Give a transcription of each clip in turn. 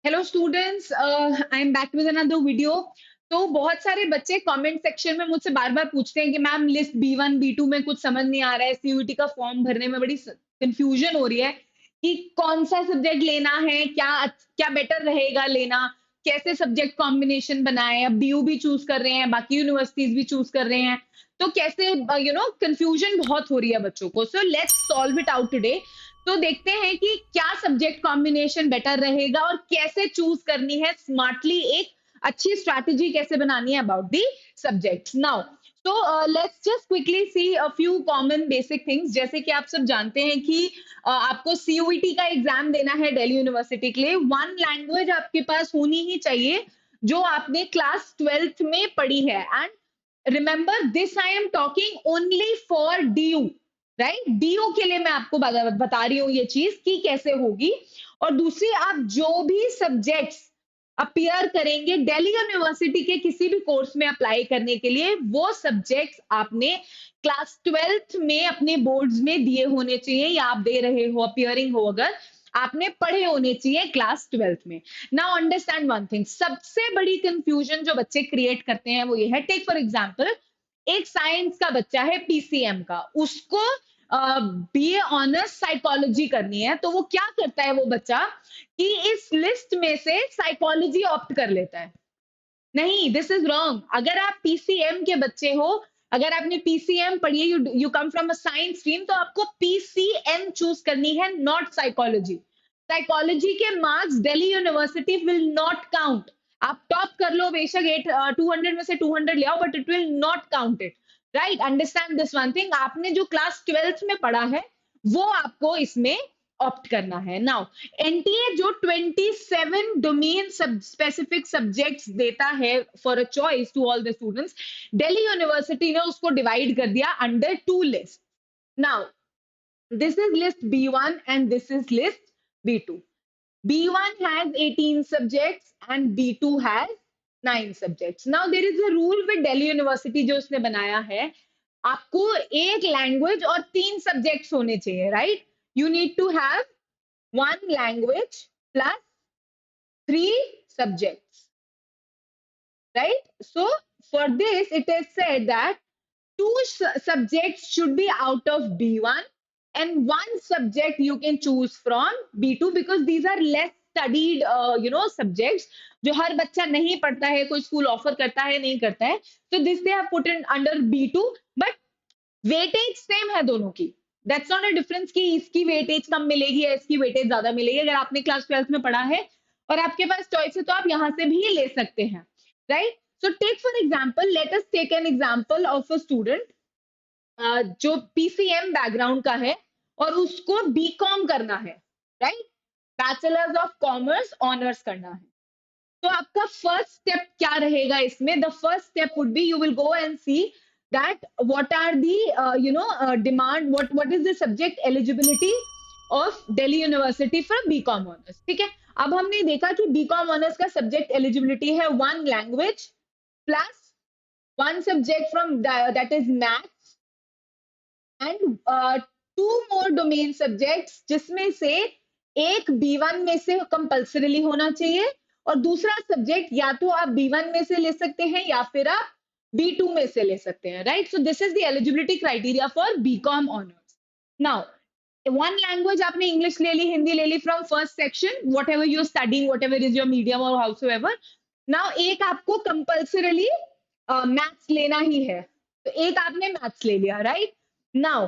Hello students, I am back with another video. तो बहुत सारे बच्चे कमेंट सेक्शन में मुझसे बार बार पूछते हैं कि मैम लिस्ट B1 B2 में कुछ समझ नहीं आ रहा है, सीयूईटी का फॉर्म भरने में बड़ी कंफ्यूजन हो रही है कि कौन सा सब्जेक्ट लेना है, क्या क्या बेटर रहेगा लेना, कैसे सब्जेक्ट कॉम्बिनेशन बनाए। अब बीयू भी चूज कर रहे हैं, बाकी यूनिवर्सिटीज भी चूज कर रहे हैं, तो कैसे कंफ्यूजन बहुत हो रही है बच्चों को। So let's solve it out today. तो देखते हैं कि क्या सब्जेक्ट कॉम्बिनेशन बेटर रहेगा और कैसे चूज करनी है स्मार्टली, एक अच्छी स्ट्रैटेजी कैसे बनानी है अबाउट दी सब्जेक्ट्स। नाउ तो let's just quickly see a few common basic things. जैसे कि आप सब जानते हैं कि आपको सीयूईटी का एग्जाम देना है दिल्ली यूनिवर्सिटी के लिए। वन लैंग्वेज आपके पास होनी ही चाहिए जो आपने क्लास 12th में पढ़ी है। And remember this I am talking only for DU, right. DU के लिए मैं आपको बता रही हूँ ये चीज कि कैसे होगी। और दूसरी, आप जो भी सब्जेक्ट्स अपीयर करेंगे दिल्ली यूनिवर्सिटी के किसी भी कोर्स में अप्लाई करने के लिए, वो सब्जेक्ट्स आपने क्लास 12th में अपने बोर्ड्स में दिए होने चाहिए, या आप दे रहे हो अपियरिंग हो अगर, आपने पढ़े होने चाहिए क्लास 12th में। नाउ अंडरस्टैंड वन थिंग, सबसे बड़ी कंफ्यूजन जो बच्चे क्रिएट करते हैं वो ये है, टेक फॉर एग्जांपल एक साइंस का बच्चा है पीसीएम का, उसको बीए ऑनर्स साइकोलॉजी करनी है, तो वो क्या करता है वो बच्चा कि इस लिस्ट में से साइकोलॉजी ऑप्ट कर लेता है। नहीं, दिस इज रॉन्ग। अगर आप पीसीएम के बच्चे हो, अगर आपने पीसीएम पढ़ी है, you come from a science stream, तो आपको पीसीएम चूज करनी है, नॉट साइकोलॉजी। साइकोलॉजी के marks Delhi university will not count. आप टॉप कर लो बेशक 200 में से 200 ले आओ, but it will not count it, right. Understand this one thing, आपने जो क्लास 12th में पढ़ा है वो आपको इसमें ऑप्ट करना है। नाउ एनटीए जो 27 डोमेन स्पेसिफिक सब्जेक्ट्स देता है for a choice to all the students, Delhi university ने उसको डिवाइड कर दिया under two list. Now this is list B1 and this is list B2. B1 has 18 subjects and B2 has 9 subjects. Now there is a rule with Delhi University जो उसने बनाया है, आपको एक लैंग्वेज और 3 सब्जेक्ट्स होने चाहिए, right. You need to have 1 language plus 3 subjects, right? So for this it is said that 2 subjects should be out of B1 and 1 subject you can choose from B2 because these are less studied subjects जो हर बच्चा नहीं पढ़ता है, कोई school offer करता है नहीं करता है, so this they have put in under B2, but weightage same है दोनों की। दैट्स नॉट अ डिफरेंस कि इसकी वेटेज कम मिलेगी या इसकी वेटेज ज्यादा मिलेगी। अगर आपने क्लास 12th में पढ़ा है और आपके पास चॉइस है तो आप यहां से भी ले सकते हैं, right. So take for example, let us take an example of a student जो पीसीएम बैकग्राउंड का है और उसको बीकॉम करना है, right. Bachelors of commerce honours करना है। तो आपका फर्स्ट स्टेप क्या रहेगा इसमें? The first step would be you will go and see that what are the demand, what is the subject eligibility of Delhi University for BCom honors, ठीक है। अब हमने देखा कि BCom honors का subject eligibility है 1 language plus 1 subject from that is maths and 2 more domain subjects, जिसमें से एक B1 में से कंपल्सरीली होना चाहिए और दूसरा सब्जेक्ट या तो आप B1 में से ले सकते हैं या फिर आप B2 में से ले सकते हैं, right. So this is the eligibility criteria for BCom honours. Now 1 language आपने इंग्लिश ले ली, हिंदी ले ली from first section, whatever you're studying, whatever is your medium और हाउस एवर। नाउ एक आपको कंपल्सरीली मैथ्स लेना ही है, तो एक आपने मैथ्स ले लिया, राइट। नाउ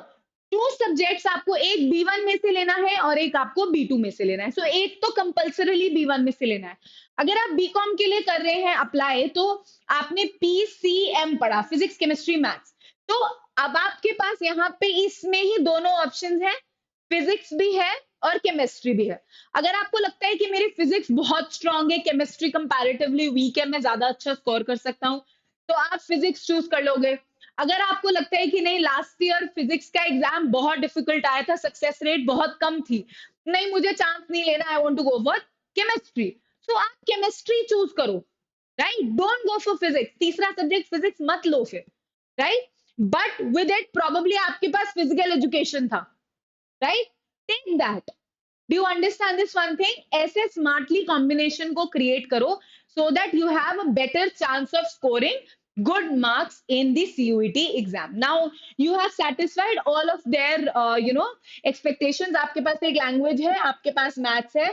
2 सब्जेक्ट्स आपको एक B1 में से लेना है और एक आपको B2 में से लेना है। सो एक तो कंपल्सरीली B1 में से लेना है। अगर आप बीकॉम के लिए कर रहे हैं अप्लाई, तो आपने पीसीएम पढ़ा, फिजिक्स केमिस्ट्री मैथ्स, तो अब आपके पास यहाँ पे इसमें ही दोनों ऑप्शंस हैं, फिजिक्स भी है और केमिस्ट्री भी है। अगर आपको लगता है कि मेरी फिजिक्स बहुत स्ट्रांग है, केमिस्ट्री कंपैरेटिवली वीक है, मैं ज्यादा अच्छा स्कोर कर सकता हूँ, तो आप फिजिक्स चूज कर लोगे। अगर आपको लगता है कि नहीं, लास्ट ईयर फिजिक्स का एग्जाम बहुत डिफिकल्ट आया था, सक्सेस रेट बहुत कम थी, नहीं मुझे चांस नहीं लेना, I want to go for chemistry, तो आप केमिस्ट्री चूज करो, right. Don't go for physics, तीसरा सब्जेक्ट फिजिक्स मत लो फिर, right. But with it probably आपके पास फिजिकल एजुकेशन था, right, take that. Do you understand this one thing? ऐसे स्मार्टली कॉम्बिनेशन को क्रिएट करो so that you have a better chance of scoring good marks in the CUET exam. Now you have satisfied all of their expectations. आपके पास एक language है, आपके पास maths है,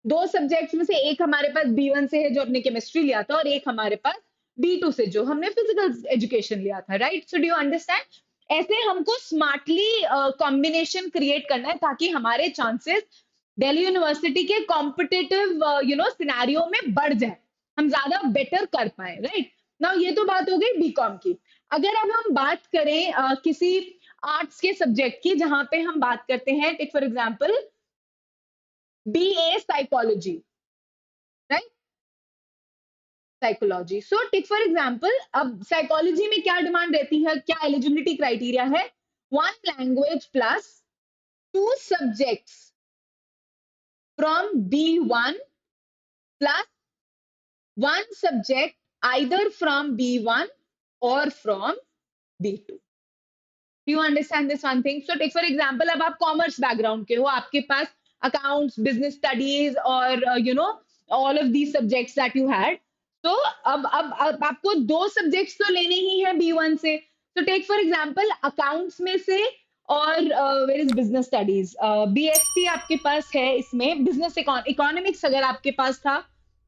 दो subjects में से एक हमारे पास B1 से है जो अपने केमिस्ट्री लिया था, और एक हमारे पास B2 से जो हमने फिजिकल एजुकेशन लिया था, right? So do you understand? ऐसे हमको स्मार्टली कॉम्बिनेशन क्रिएट करना है ताकि हमारे चांसेस दिल्ली यूनिवर्सिटी के कॉम्पिटिटिव सिनेरियो में बढ़ जाए, हम ज्यादा बेटर कर पाए, राइट? नाउ ये तो बात हो गई बीकॉम की। अगर अब हम बात करें किसी आर्ट्स के सब्जेक्ट की, जहां पे हम बात करते हैं, take for example BA psychology, right? Psychology. So take for example, अब साइकोलॉजी में क्या डिमांड रहती है, क्या एलिजिबिलिटी क्राइटेरिया है? 1 language plus 2 subjects from B1 plus 1 subject either from B1 or from B2. Do you understand this one thing? So take for example, अब आप commerce background के हो, आपके पास अकाउंट्स, बिजनेस स्टडीज और all of these subjects that you had. तो अब आपको 2 subjects तो लेने ही है B1 से। तो टेक फॉर एग्जांपल अकाउंट्स में से और where is business studies, BSc आपके पास है, इसमें बिजनेस इकोनॉमिक्स अगर आपके पास था,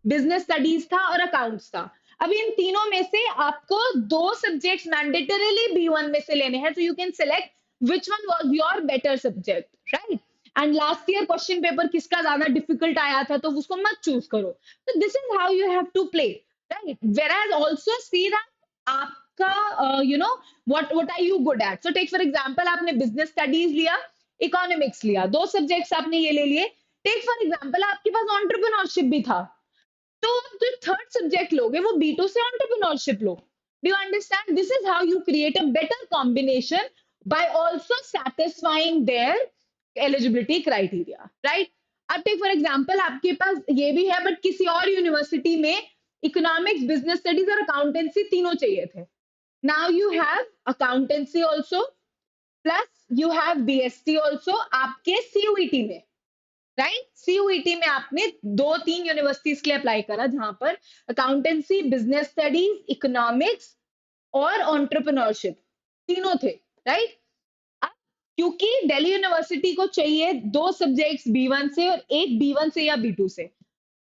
बिजनेस स्टडीज था और अकाउंट्स था। अब इन तीनों में से आपको 2 सब्जेक्ट्स मैंडेटरीली B1 में से लेने हैं, तो you can select which one was your better subject, right? And last year question paper किसका ज्यादा डिफिकल्ट आया था तो उसको मत चूज करो। तो this is how you have to play, right? Whereas also see that आपका what are you good at. So take for example, आपने बिजनेस स्टडीज लिया, इकोनॉमिक्स लिया, 2 सब्जेक्ट्स आपने ये ले लिए। टेक फॉर एग्जांपल आपके पास एंटरप्रेन्योरशिप भी था, तो जो थर्ड सब्जेक्ट लोगे वो B2 से entrepreneurship low. Do you understand? This is how you create a better combination bye also satisfying there eligibility criteria, right? अब टेक फॉर एग्जांपल आपके पास ये भी है, बट किसी और यूनिवर्सिटी में इकोनॉमिक्स, बिजनेस स्टडीज और अकाउंटेंसी तीनों चाहिए थे। Now you have accountancy also plus you have BSc also आपके CUET में, राइट? CUET में आपने 2-3 यूनिवर्सिटीज के लिए अप्लाई करा जहां पर अकाउंटेंसी, बिजनेस स्टडीज, इकोनॉमिक्स और एंटरप्रेन्योरशिप तीनों थे, राइट? अब क्योंकि दिल्ली यूनिवर्सिटी को चाहिए 2 सब्जेक्ट्स B1 से और एक B1 से या B2 से,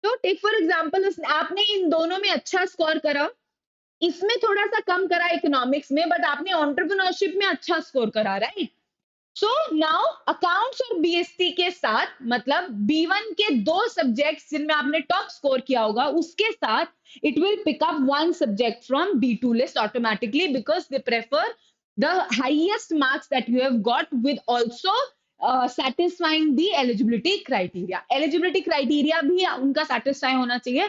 तो टेक फॉर एग्जांपल आपने इन दोनों में अच्छा स्कोर करा, इसमें थोड़ा सा कम करा इकोनॉमिक्स में, बट आपने एंटरप्रेन्योरशिप में अच्छा स्कोर करा, राइट? सो नाउ अकाउंट्स और BSc के साथ, मतलब B1 के 2 सब्जेक्ट्स जिनमें आपने टॉप स्कोर किया होगा, उसके साथ it will pick up 1 subject from B2 list automatically, because they prefer the highest marks that you have got with also satisfying the eligibility criteria. Eligibility criteria भी उनका satisfy होना चाहिए,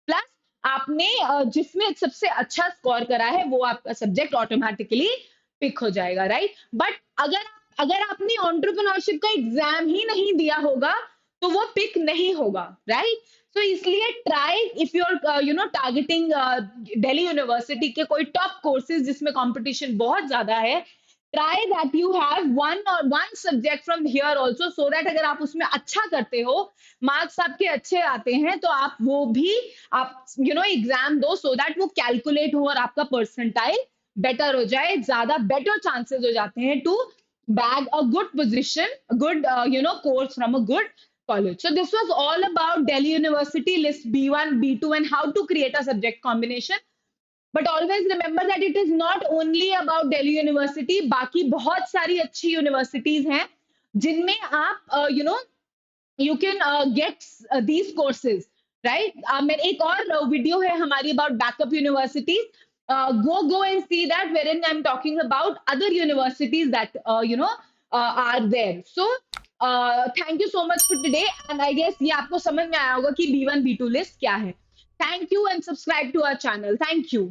प्लस आपने जिसमें सबसे अच्छा स्कोर करा है वो आपका सब्जेक्ट ऑटोमेटिकली पिक हो जाएगा, राइट? बट अगर आपने एंटरप्रेन्योरशिप का एग्जाम ही नहीं दिया होगा तो वो पिक नहीं होगा, राइट? सो इसलिए try, if you are targeting Delhi university के कोई टॉप कोर्सेज जिसमें कंपटीशन बहुत ज्यादा है, try that you have one subject from here also, so that अगर आप उसमें अच्छा करते हो, मार्क्स आपके अच्छे आते हैं, तो आप वो भी आप एग्जाम दो, सो दैट वो कैलकुलेट हो और आपका परसेंटाइल बेटर हो जाए, ज्यादा बेटर चांसेस हो जाते हैं to bag a good position, a good course from a good college. So this was all about Delhi University list B1, B2 and how to create a subject combination. But always remember that it is not only about Delhi University. बाकी बहुत सारी अच्छी universities हैं जिनमें आप you can get these courses, right? मेरे एक और वीडियो है हमारी about backup universities. Go and see that, wherein I'm talking about other universities that are there. So thank you so much for today, and I guess ये आपको समझ में आया होगा कि B1 B2 list क्या है. Thank you and subscribe to our channel. Thank you.